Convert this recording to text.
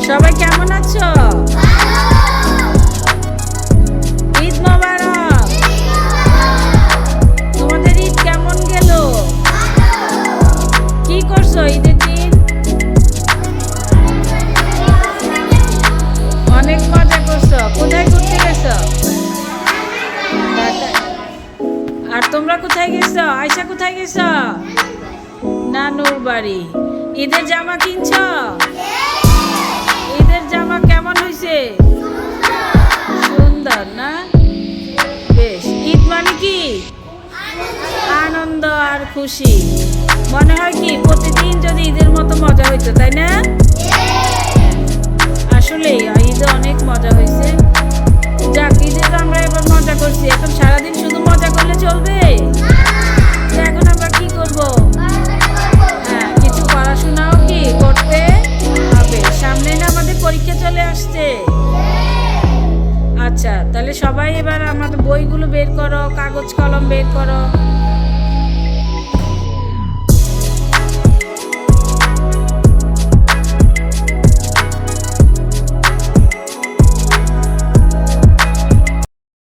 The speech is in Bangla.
সবাই কেমন আছো? ঈদ মোবারক। তোমাদের ঈদ কেমন গেল? কি করছো ঈদের দিন? অনেক মজা করছো। কোথায় ঘুরতে গেছো? আর তোমরা কোথায় গেছো? আয়শা কোথায় গেছো? নানুর বাড়ি। ঈদের জামা কিনছো? ঈদের জামা কেমন হয়েছে? সুন্দর না? বেশ। ঈদ মানে কি? আনন্দ আর খুশি। মনে হয় কি প্রতিদিন যদি ঈদের মতো মজা হইতো, তাই না? আসলে ঈদে অনেক মজা হয়েছে। যাক, ঈদে তো আমরা এবার মজা করছি। এখন সারাদিন শুধু মজা করলে চলবে? এখন আমরা কি করব? হ্যাঁ, কিছু পড়াশোনাও কি করতে হবে। সামনে না আমাদের পরীক্ষা চলে আসছে। আচ্ছা, তাহলে সবাই এবার আমাদের বইগুলো বের করো, কাগজ কলম বের করো।